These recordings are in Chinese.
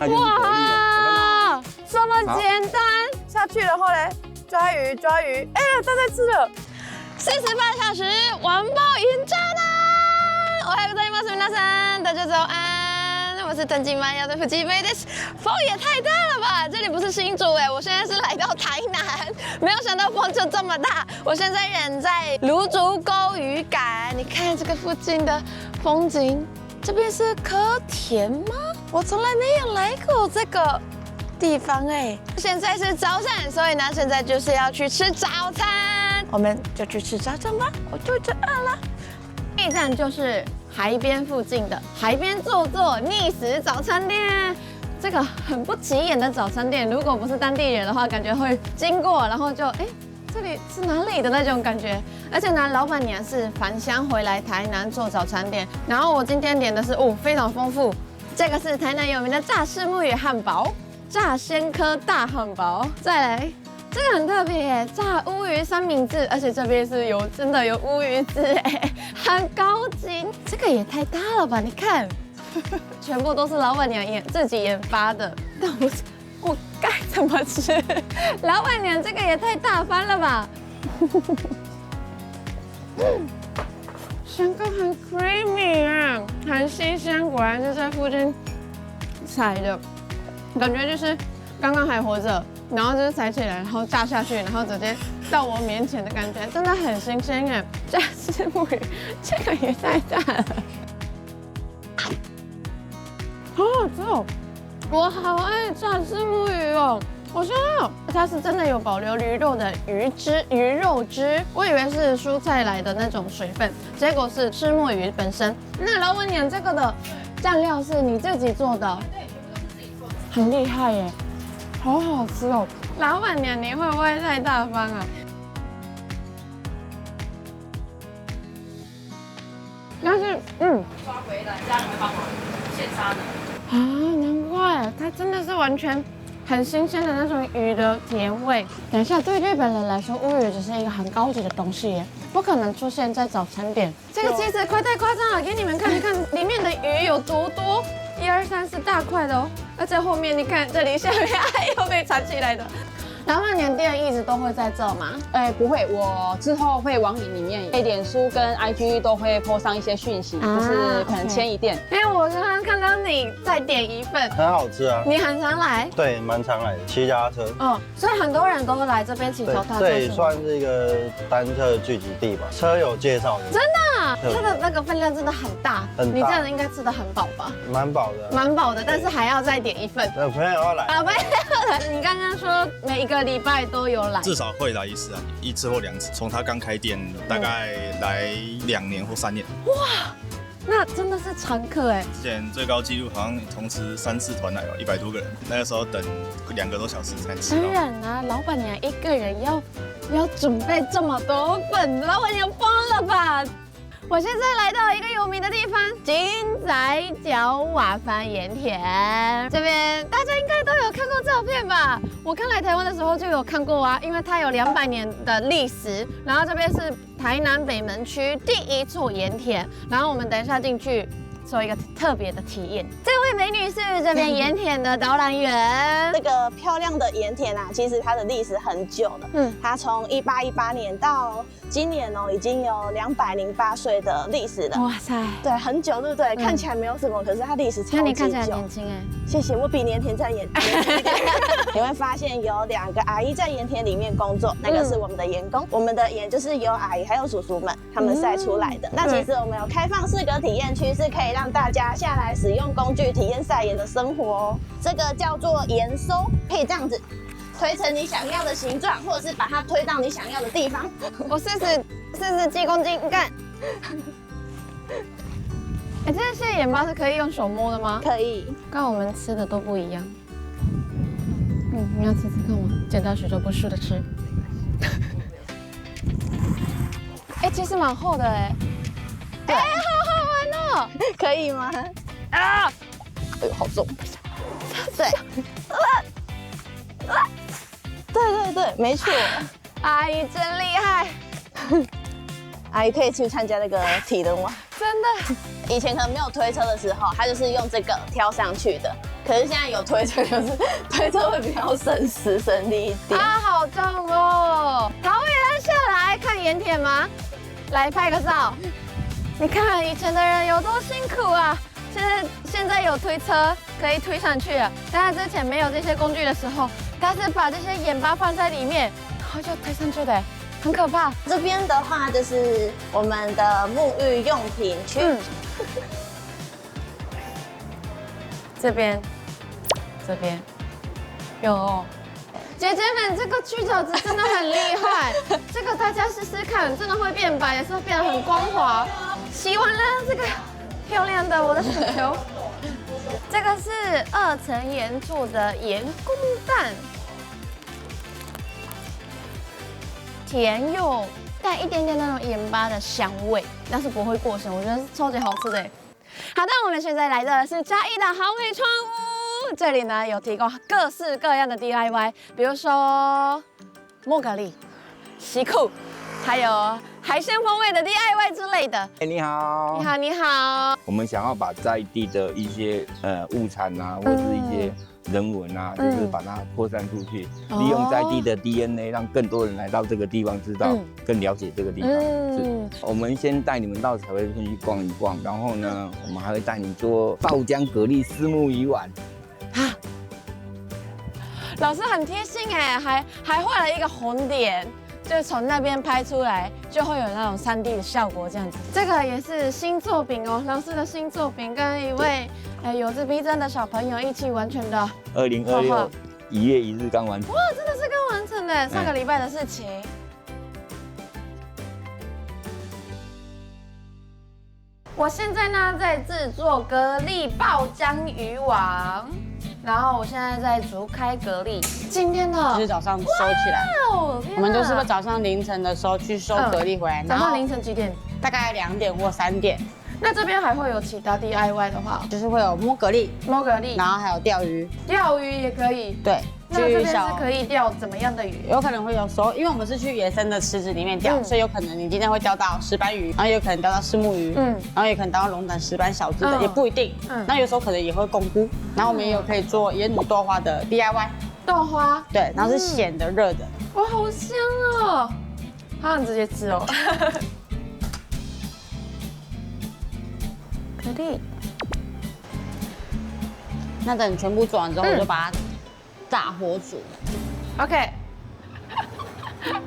它就是得力的。哇，这么简单！下去然后嘞，抓鱼抓鱼，哎呀，它在吃了。48小时完爆赢炸弹！おはようございます，皆さん，大家早安。我是登记玛雅的福基贝的，风也太大了吧！这里不是新竹哎，我现在是来到台南，没有想到风就这么大。我现在人在芦竹沟渔港，你看这个附近的风景，这边是柯田吗？我从来没有来过这个地方哎。现在是早餐，所以呢，现在就是要去吃早餐。我们就去吃早餐吧，我肚子饿了。这一站就是海边附近的海边坐坐逆时早餐店，这个很不起眼的早餐店，如果不是当地人的话，感觉会经过，然后就这里是哪里的那种感觉。而且呢，老板娘是返乡回来台南做早餐店，然后我今天点的是非常丰富，这个是台南有名的炸虱目鱼汉堡，炸鲜科大汉堡，再来。这个很特别耶，炸乌鱼三明治，而且这边是真的有乌鱼子哎，很高级。这个也太大了吧？你看，全部都是老板娘自己研发的。但我该怎么吃？老板娘这个也太大方了吧！香菇很 creamy 啊，很新鲜，果然是在附近采的，感觉就是刚刚还活着。然后就是采起来，然后炸下去，然后直接到我面前的感觉，真的很新鲜耶！炸虱目鱼，这个也太大了，好好吃哦！我好爱炸虱目鱼哦！我想想，它是真的有保留鱼肉的鱼肉汁，我以为是蔬菜来的那种水分，结果是虱目鱼本身。那老板娘这个的酱料是你自己做的？对，全部都是自己做的，很厉害耶！好好吃哦！老板娘，你会不会太大方啊？但是，抓回来，家人会帮忙现杀的。啊，难怪它真的是完全很新鲜的那种鱼的甜味。等一下，对日本人来说，乌鱼只是一个很高级的东西耶，不可能出现在早餐店。这个其实太夸张了，给你们看一看里面的鱼有多多，1、2、3是大块的哦。而且后面你看，这里下面还有被藏起来的。老板娘店一直都会在这吗？不会，我之后会往里面，脸书跟 IG 都会 po 上一些讯息，就是可能迁移店。我刚刚看到你再点一份，很好吃啊。你很常来？对，蛮常来的，骑脚踏车。所以很多人都会来这边骑脚踏车。这也算是一个单车聚集地吧，车友介绍的。真的啊，它的那个分量真的很大，你这样应该吃得很饱吧？蛮饱的，蛮饱的，但是还要再点一份。朋友要来啊，朋友要来。你刚刚说每一个礼拜都有来，至少会来1次啊，1次或2次。从他刚开店，大概来2年或3年。哇，那真的是常客哎。之前最高纪录好像同时3次团来吧，100多个人，那个时候等2个多小时才能吃到。当然啦，老板娘一个人要准备这么多份，老板娘疯了吧？我现在来到一个有名的地方——金仔角瓦房盐田。这边大家应该都有看过照片吧？我刚来台湾的时候就有看过啊，因为它有200年的历史。然后这边是台南北门区第1处盐田，然后我们等一下进去做一个特别的体验。这位美女是这边盐田的导览员。这个漂亮的盐田啊，其实它的历史很久了。它从1818年到今年已经有208岁的历史了。哇塞，对，很久，对不对？看起来没有什么，可是它历史超级久。那你看起来很年轻哎。谢谢，我比盐田在盐田一点。你会发现有2个阿姨在盐田里面工作，那个是我们的盐工，我们的盐就是由阿姨还有叔叔们他们晒出来的。那其实我们有开放4个体验区，是可以让大家下来使用工具体验晒盐的生活哦。这个叫做盐收，可以这样子推成你想要的形状，或者是把它推到你想要的地方。我试试几公斤，你看。这些盐巴是可以用手摸的吗？可以。跟我们吃的都不一样。你要吃吃看吗？剪刀石头布试着吃。其实蛮厚的哎。好好玩哦！可以吗？啊！哎呦，好重。对。对，没错。阿姨真厉害。阿姨可以去参加那个体能吗？真的。以前可能没有推车的时候，它就是用这个挑上去的。可是现在有推车，就是推车会比较省时省力一点。啊，好重哦！好，我也要下来看盐田吗？来拍个照。你看以前的人有多辛苦啊！现在有推车可以推上去了，但是之前没有这些工具的时候，他是把这些盐巴放在里面，然后就推上去的，很可怕。这边的话就是我们的沐浴用品区。这边有哦。姐姐们，这个去角质真的很厉害，这个大家试试看，真的会变白，也是会变得很光滑。洗完了这个漂亮的我的手球，这个是2层盐做的盐公蛋，甜又带一点点那种盐巴的香味，但是不会过咸，我觉得是超级好吃的。好的，我们现在来到的是嘉义的豪美窗屋，这里呢有提供各式各样的 DIY， 比如说莫格利、西裤，还有海鲜风味的 DIY 之类的。你好，你好，你好。我们想要把在地的一些物产啊，或者是一些人文啊，就是把它扩散出去，利用在地的 DNA， 让更多人来到这个地方，知道更了解这个地方。我们先带你们到彩绘村去逛一逛，然后呢，我们还会带你做爆浆蛤蜊虱目鱼丸。老师很贴心哎，还画了一个红点，就从那边拍出来，就会有那种3D 的效果这样子。这个也是新作品哦，老师的新作品，跟一位有自闭症的小朋友一起完成的。2026 1月1日刚完成。哇，真的是刚完成的，上个礼拜的事情。我现在呢在制作蛤蜊爆浆鱼丸，然后我现在在竹开蛤蜊。今天的就是早上收起来，哦，我们都是会早上凌晨的时候去收蛤蜊回来，早上凌晨几点？大概2点或3点。那这边还会有其他 DIY 的话，就是会有摸蛤蜊，然后还有钓鱼，钓鱼也可以。对，那这边是可以钓怎么样的鱼？有可能会有收，因为我们是去野生的池子里面钓，所以有可能你今天会钓到石斑鱼，然后有可能钓到虱目鱼，然后也可能钓到龙胆、石斑小只的，也不一定。那有时候可能也会共菇，然后我们也有可以做椰乳豆花的 DIY， 豆花，对，然后是咸的、热的，哇，好香哦！好想直接吃哦。蛤蜊，那等全部做完之后，我就把它大火煮。OK。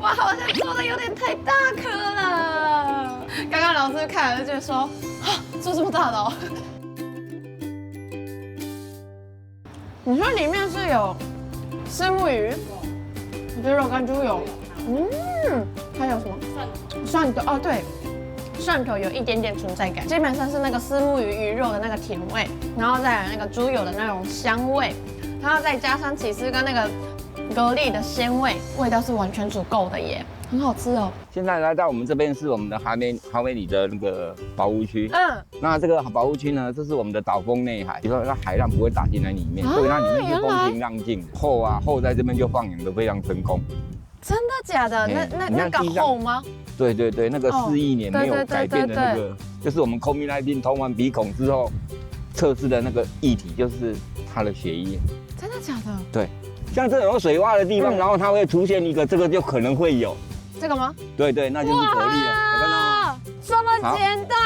哇，好像做的有点太大颗了。刚刚老师看了就觉得说，啊，做这么大的哦。你说里面是有虱目鱼，鸡肉跟猪油，还有什么蒜头？哦，对。蒜头有一点点存在感，基本上是那个虱目鱼鱼肉的那个甜味，然后再有那个猪油的那种香味，然后再加上起司跟那个蛤蜊的鲜味，味道是完全足够的耶，很好吃哦。现在来到我们这边是我们的豪美里的那个保护区。那这个保护区呢，这是我们的岛风内海，比如说它海浪不会打进来里面，所以它里面是风平浪静。后在这边就放养的非常成功。真的假的？那个后吗？对，那个4亿年没有改变的那个，就是我们 COVID-19 通完鼻孔之后测试的那个液体，就是它的血液。真的假的？对，像这种水洼的地方，然后它会出现一个，这个就可能会有。这个吗？对，那就是蛤蜊了，有看到吗？这么简单？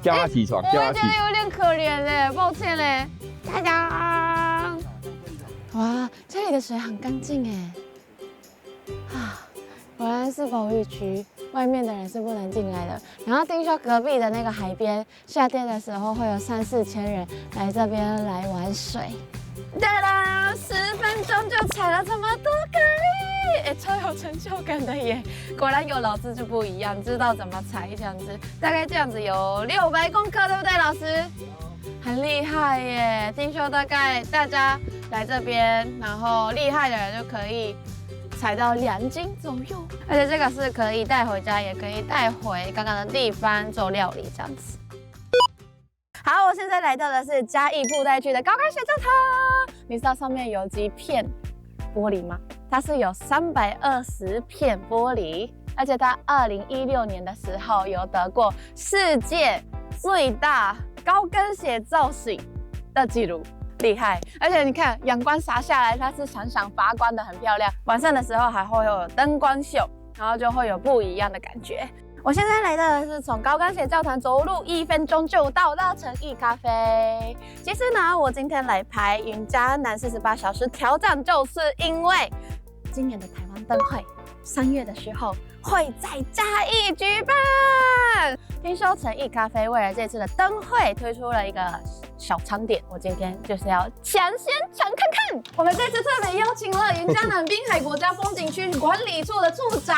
叫他起床，我会觉得有点可怜嘞，抱歉嘞。大家，哇，这里的水很干净哎。果然是保育区，外面的人是不能进来的。然后听说隔壁的那个海边，夏天的时候会有3、4千人来这边来玩水。哒啦，10分钟就采了这么多蛤蜊，超有成就感的耶！果然有老师就不一样，知道怎么采这样子。大概这样子有600公克，对不对，老师？很厉害耶！听说大概大家来这边，然后厉害的人就可以采到2斤左右，而且这个是可以带回家，也可以带回刚刚的地方做料理这样子。好，我现在来到的是嘉义布袋区的高开水教堂。你知道上面有几片玻璃吗？它是有320片玻璃，而且它2016年的时候有得过世界最大高跟鞋造型的记录。厉害，而且你看阳光洒下来，它是闪闪发光的，很漂亮。晚上的时候还会有灯光秀，然后就会有不一样的感觉。我现在来的是从高跟鞋教堂走路1分钟就到的诚意咖啡。其实呢，我今天来拍云嘉南48小时挑战，就是因为今年的台湾灯会3月的时候会在嘉义举办。听说诚意咖啡为了这次的灯会推出了一个小餐点，我今天就是要先尝看看。我们这次特别邀请了云嘉南滨海国家风景区管理处的处长。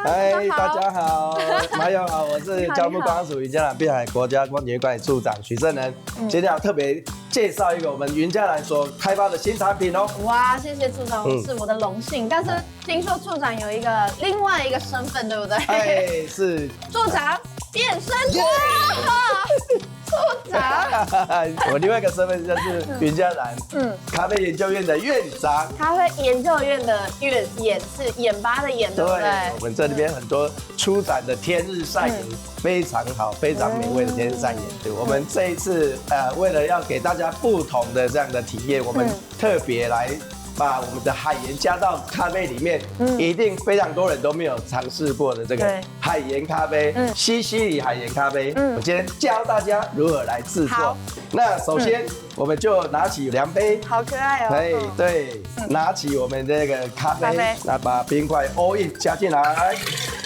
嗨，大家好，马友好，我是交通管署云嘉南滨海国家风景区管理处长许正仁。今天要特别介绍一个我们云嘉南所开发的新产品哦。哇，谢谢处长，是我的荣幸。但是听说处长有另外一个身份，对不对？哎，是处长变身。处长，我另外一个身份就是云嘉南咖啡研究院的院长。咖啡研究院的眼是眼巴的眼，对不对？我们这里边很多出产的天日晒盐非常好，非常美味的天日晒盐。对，我们这一次为了要给大家不同的这样的体验，我们特别来把我们的海盐加到咖啡里面，一定非常多人都没有尝试过的这个海盐咖啡，西西里海盐咖啡。我今天教大家如何来制作。那首先我们就拿起量杯，好可爱哦。哎，对，拿起我们这个咖啡，那把冰块 all in 加进来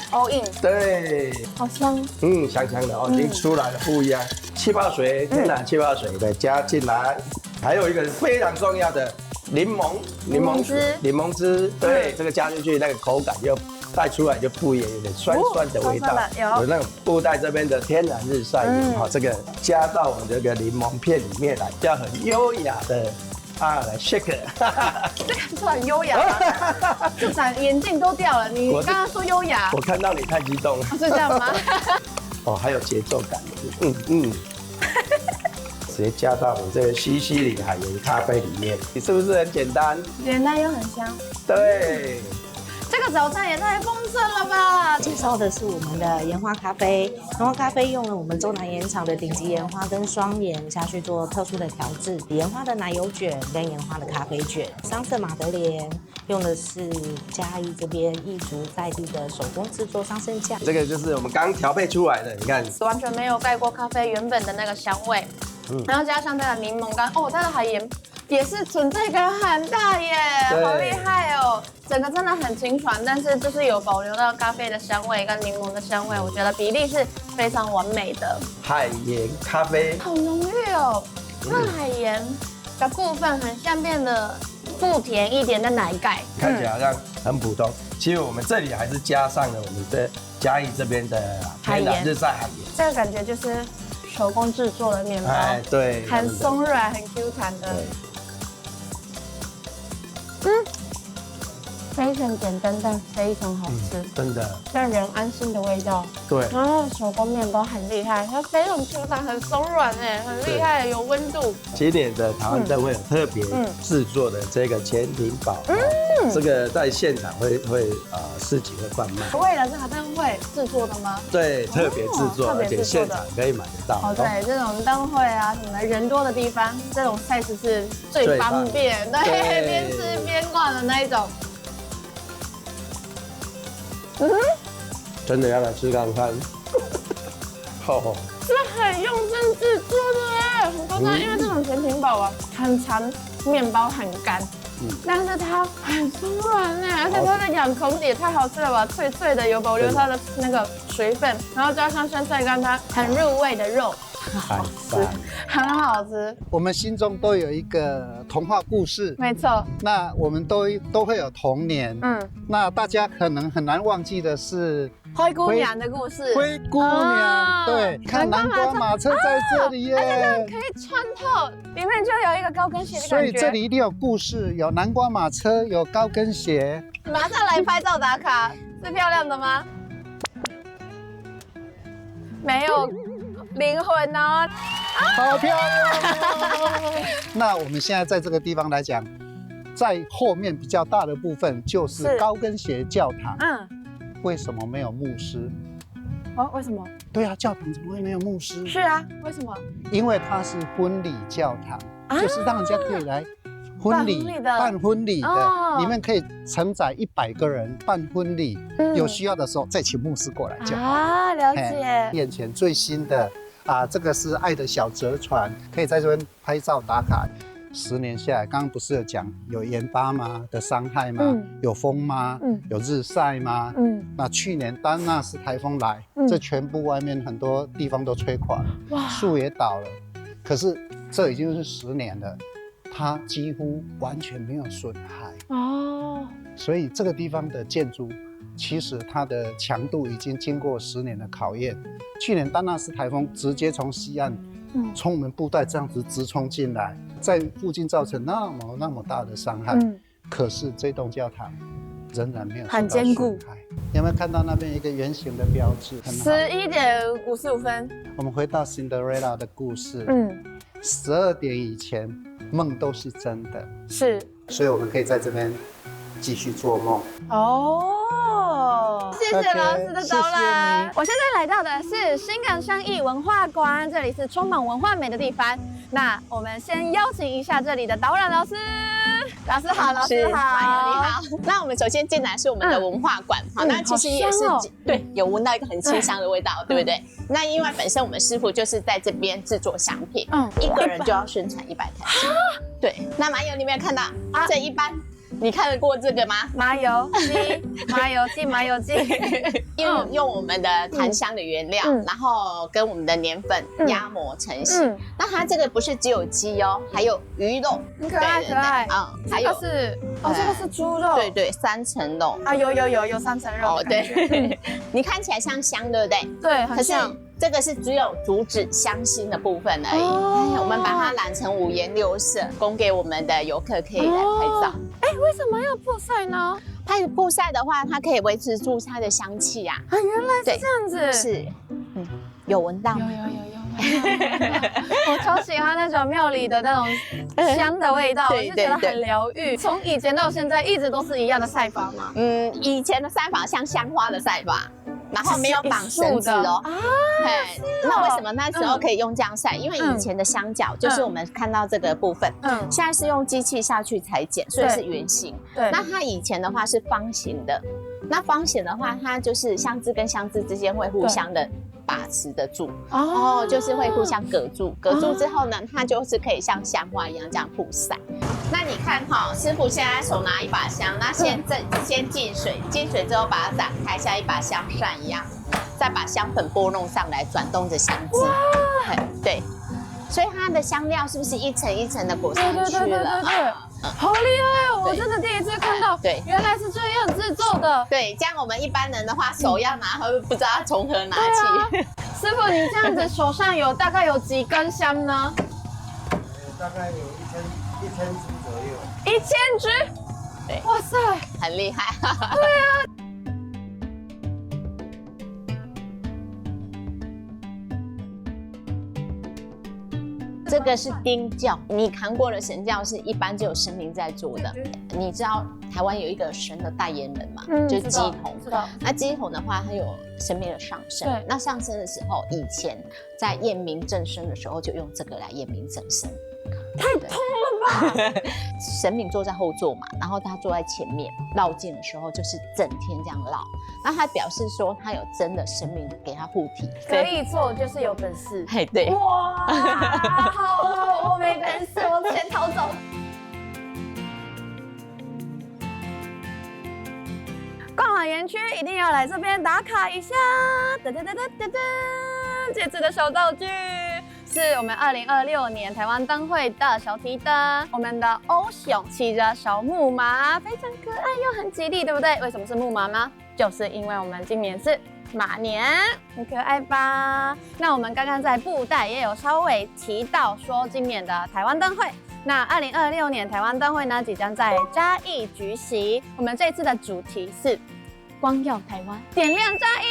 ，all in， 对，好香，香香的哦，已经出来了，不一样。气泡水，天然气泡水再加进来，还有一个非常重要的。柠檬汁，对，这个加进去，那个口感就带出来就不一样，有点酸酸的味道，有那种布袋这边的天然日晒盐，好，这个加到我们这个柠檬片里面来，要很优雅的来 shake， 这看出来很优雅吗？处长眼镜都掉了，你刚刚说优雅，我看到你太激动了，是这样吗？哦，还有节奏感，直接加到我们这个西西里海盐咖啡里面，你是不是很简单？简单又很香。对，这个早餐也太丰盛了吧！介绍的是我们的盐花咖啡，盐花咖啡用了我们中南盐场的顶级盐花跟双盐下去做特殊的调制，盐花的奶油卷跟盐花的咖啡卷，桑葚马德莲用的是嘉义这边义族在地的手工制作桑葚酱，这个就是我们刚调配出来的，你看完全没有盖过咖啡原本的那个香味。然后加上它的柠檬干，它的海盐也是存在感很大耶，好厉害哦！整个真的很清爽，但是就是有保留到咖啡的香味跟柠檬的香味，我觉得比例是非常完美的。海盐咖啡好浓郁哦，那海盐的部分很像变得不甜一点的奶盖，看起来好像很普通，其实我们这里还是加上了我们的嘉义这边的天然日晒海盐，这个感觉就是手工制作的面包，对，很松软、很 Q 弹的。非常简单但非常好吃，真的让人安心的味道。对，然后手工面包很厉害，它非常 Q 弹，很松软很厉害，有温度。今年的台湾灯会有特别制作的这个潜艇堡，这个在现场会市集会贩卖。为了这个灯会制作的吗？对，特别制作，而且现场可以买得到。对，这种灯会啊，什么人多的地方，这种 size 是最方便，对，边吃边逛的那一种。真的要来吃看看。是很用心制作的耶，很夸张。因为这种潜艇堡啊，很长，面包很干，但是它很松软而且它的养虫也太好吃了吧，脆脆的，有保留它的那个水分，然后加上酸菜干，它很入味的肉。好吃，很好吃。我们心中都有一个童话故事，没错。那我们都会有童年，那大家可能很难忘记的是灰姑娘的故事。灰姑娘，对，看南瓜马车在这里耶，而且这样可以穿透，里面就有一个高跟鞋的感觉。所以这里一定有故事，有南瓜马车，有高跟鞋。马上来拍照打卡，是漂亮的吗？没有。灵魂哦，好漂亮哦！那我们现在在这个地方来讲，在后面比较大的部分就是高跟鞋教堂。为什么没有牧师？哦，为什么？对啊，教堂怎么会没有牧师？是啊，为什么？因为它是婚礼教堂，就是让人家可以来办婚礼的，里面可以承载100个人办婚礼，有需要的时候再请牧师过来就好。啊，了解。眼前最新的这个是爱的小折船，可以在这边拍照打卡。10年下来，刚刚不是有讲有盐巴吗的伤害吗？有风吗？有日晒吗？那去年丹纳斯台风来，这全部外面很多地方都吹垮了，树也倒了。可是这已经是10年了，它几乎完全没有损害。哦，所以这个地方的建筑，其实它的强度已经经过10年的考验。去年丹纳斯台风直接从西岸，从我们布袋这样子直冲进来，在附近造成那么大的伤害。可是这栋教堂仍然没有很坚固。有没有看到那边一个圆形的标志？11点55分。我们回到 Cinderella 的故事。12点以前梦都是真的。是。所以我们可以在这边继续做梦。哦，谢谢老师的导览。我现在来到的是新港商艺文化馆，这里是充满文化美的地方。那我们先邀请一下这里的导览老师。老师好，老师好，你好。那我们首先进来是我们的文化馆，好，那其实也是对，有闻到一个很清香的味道，对不对？那因为本身我们师傅就是在这边制作香品，一个人就要生产100台。对，那麻油你有没有看到？这一般。你看得过这个吗？麻油鸡，用我们的檀香的原料，然后跟我们的年粉压磨成型。那它这个不是只有鸡哦，还有鱼肉，很可爱可爱。还有这个是猪肉，对，3层肉啊，有3层肉。哦，对，你看起来像香，对不对？对，很像。这个是只有主旨香心的部分而已，我们把它染成5颜6色，供给我们的游客可以来拍照。为什么要曝晒呢？它曝晒的话，它可以维持住它的香气啊。原来是这样子。是，有闻到？有。我超喜欢那种庙里的那种香的味道，我就觉得很疗愈。从以前到现在，一直都是一样的晒法吗？以前的晒法像香花的晒法。然后没有绑绳子哦，那为什么那时候可以用这样晒？因为以前的香角就是我们看到这个部分，现在是用机器下去裁剪，所以是圆形。对，那它以前的话是方形的，那方形的话，它就是香枝跟香枝之间会互相的把持得住，就是会互相隔住，隔住之后呢，它就是可以像香花一样这样曝晒。那你看哈，师傅现在手拿一把香，那先进水，进水之后把它展开，像一把香扇一样，再把香粉拨弄上来，转动着香枝。对，所以它的香料是不是一层一层的裹上去了？好厉害哦！我真的第一次看到，原来是这样制作的。对，这样我们一般人的话，手要拿，会不知道要从何拿起。师傅，你这样子手上大概有几根香呢？大概有1000支左1000右。支？对，哇塞，很厉害。对啊。这个是丁教，你看过的神教是一般只有神明在做的。你知道台湾有一个神的代言人吗？就是鸡童。那鸡童的话，它有神明的上身。那上身的时候，以前在验明正身的时候，就用这个来验明正身。太痛了吧！神明坐在后座嘛，然后他坐在前面，绕境的时候就是整天这样绕。那他表示说，他有真的神明给他护体，可以做就是有本事。对。哇，好，我没本事，我先逃走。逛完园区一定要来这边打卡一下。这次的小道具是我们2026年台湾灯会的小提灯，我们的欧熊骑着小木马，非常可爱又很吉利，对不对？为什么是木马呢？就是因为我们今年是马年，很可爱吧？那我们刚刚在布袋也有稍微提到说今年的台湾灯会。那2026年台湾灯会呢，即将在嘉义举行。我们这次的主题是光耀台湾，点亮嘉义。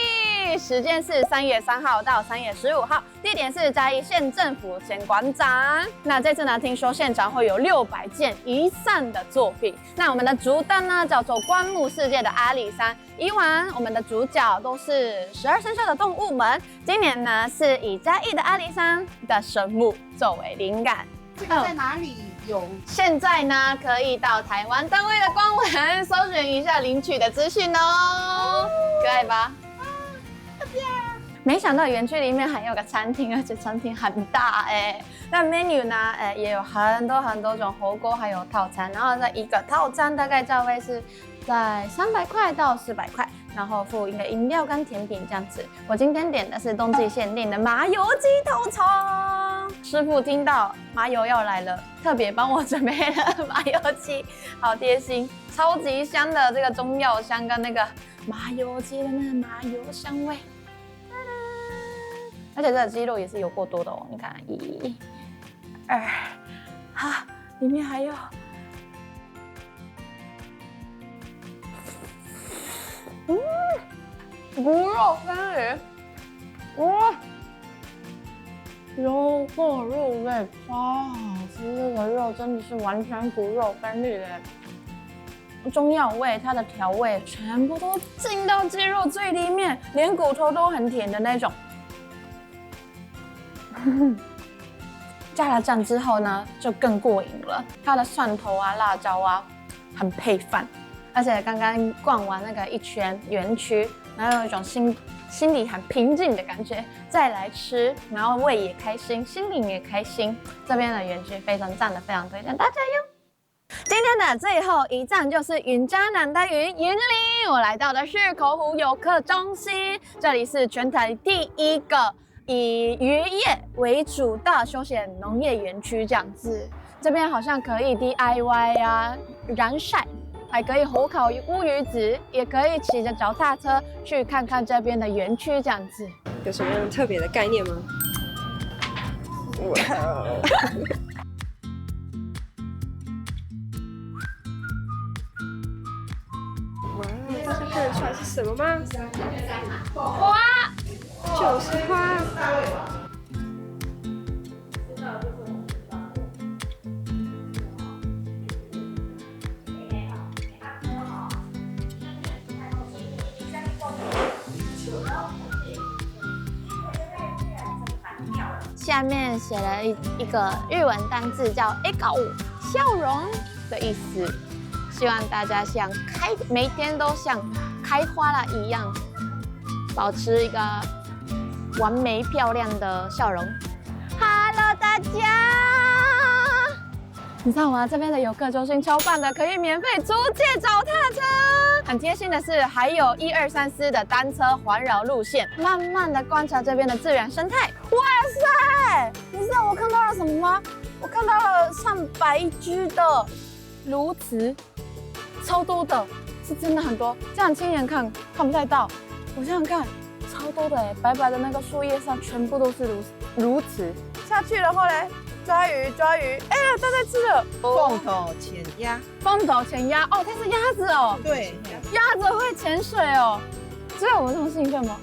时间是3月3号到3月15号，地点是嘉义县政府前馆长。那这次呢，听说现场会有600件移山的作品。那我们的主灯呢，叫做观目世界的阿里山，以往我们的主角都是12生肖的动物们，今年呢是以嘉义的阿里山的神木作为灵感。这个在哪里有？现在呢可以到台湾单位的官网搜寻一下领取的资讯哦，可爱吧？没想到园区里面还有个餐厅，而且餐厅很大哎。那 menu 呢，也有很多种火锅，还有套餐。然后这一个套餐大概价位是在300块到400块，然后附一个饮料跟甜品这样子。我今天点的是冬季限定的麻油鸡套餐。师傅听到麻油要来了，特别帮我准备了麻油鸡，好贴心，超级香的这个中药香跟那个麻油鸡的那个麻油香味。而且这个鸡肉也是有够多的哦，你看，1、2，哈，里面还有，骨肉分离，哇，有够入味，超好吃！这个肉真的是完全骨肉分离的。中药味，它的调味全部都进到鸡肉最里面，连骨头都很甜的那种。加了酱之后呢，就更过瘾了。它的蒜头啊、辣椒啊，很配饭。而且刚刚逛完那个一圈园区，然后有一种心里很平静的感觉，再来吃，然后胃也开心，心里也开心。这边的园区非常赞的，非常推荐大家哟。今天的最后一站就是云嘉南的云林，我来到的是口湖游客中心，这里是全台第一个以渔业为主的休闲农业园区这样子。这边好像可以 DIY 啊，燃晒，还可以火烤乌鱼子，也可以骑着脚踏车去看看这边的园区这样子。有什么样特别的概念吗？哇！大家看得出来是什么吗？花，就是花。下面写了一个日文单字叫“笑顔”，笑容的意思。希望大家每天都像开花了一样，保持一个完美漂亮的笑容。Hello， 大家，你知道吗？这边的游客中心超棒的，可以免费租借脚踏车。很贴心的是，还有1、2、3、4的单车环绕路线，慢慢的观察这边的自然生态。哇塞！你知道我看到了什么吗？我看到了上百只的鸬鹚，超多的，是真的很多。这样亲眼看不太到，我想想看，超多的哎，白白的那个树叶上全部都是鸬鹚。下去了后嘞，抓鱼，哎呀，它在吃了。凤头潜鸭，凤头潜鸭哦，它是鸭子哦。对，鸭子会潜水哦，只有我这么兴奋吗？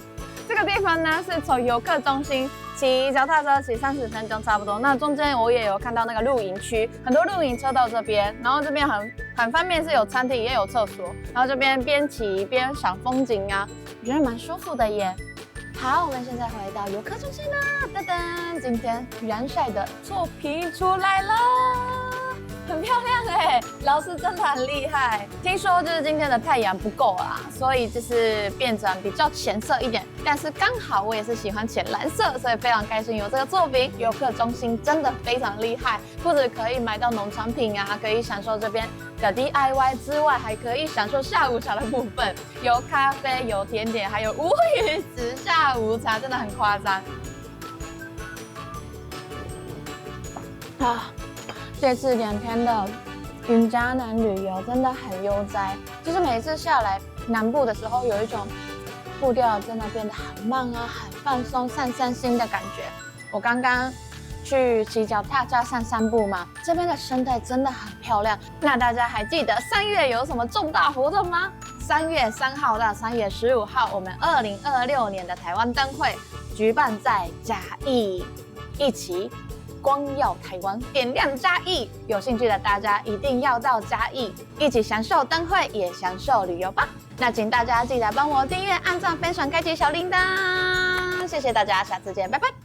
这个地方呢是从游客中心骑脚踏车骑30分钟差不多。那中间我也有看到那个露营区，很多露营车到这边，然后这边很方便，是有餐厅也有厕所，然后这边边骑边赏风景啊，我觉得蛮舒服的耶。好，我们现在回到游客中心啦，噔噔，今天燃晒的作品出来了。很漂亮哎，老师真的很厉害。听说就是今天的太阳不够啦，所以就是变成比较浅色一点。但是刚好我也是喜欢浅蓝色，所以非常开心有这个作品。游客中心真的非常厉害，不止可以买到农产品啊，可以享受这边的 DIY 之外，还可以享受下午茶的部分，有咖啡、有甜点，还有乌鱼子下午茶，真的很夸张啊！这次2天的云嘉南旅游真的很悠哉，就是每次下来南部的时候，有一种步调真的变得很慢啊，很放松、散心的感觉。我刚刚去骑脚踏车散步嘛，这边的生态真的很漂亮。那大家还记得3月有什么重大活动吗？3月3号到3月15号，我们2026年的台湾灯会举办在嘉义，一起光耀台湾，点亮嘉义。有兴趣的大家一定要到嘉义，一起享受灯会，也享受旅游吧。那请大家记得帮我订阅、按赞、分享、开启小铃铛，谢谢大家，下次见，拜拜。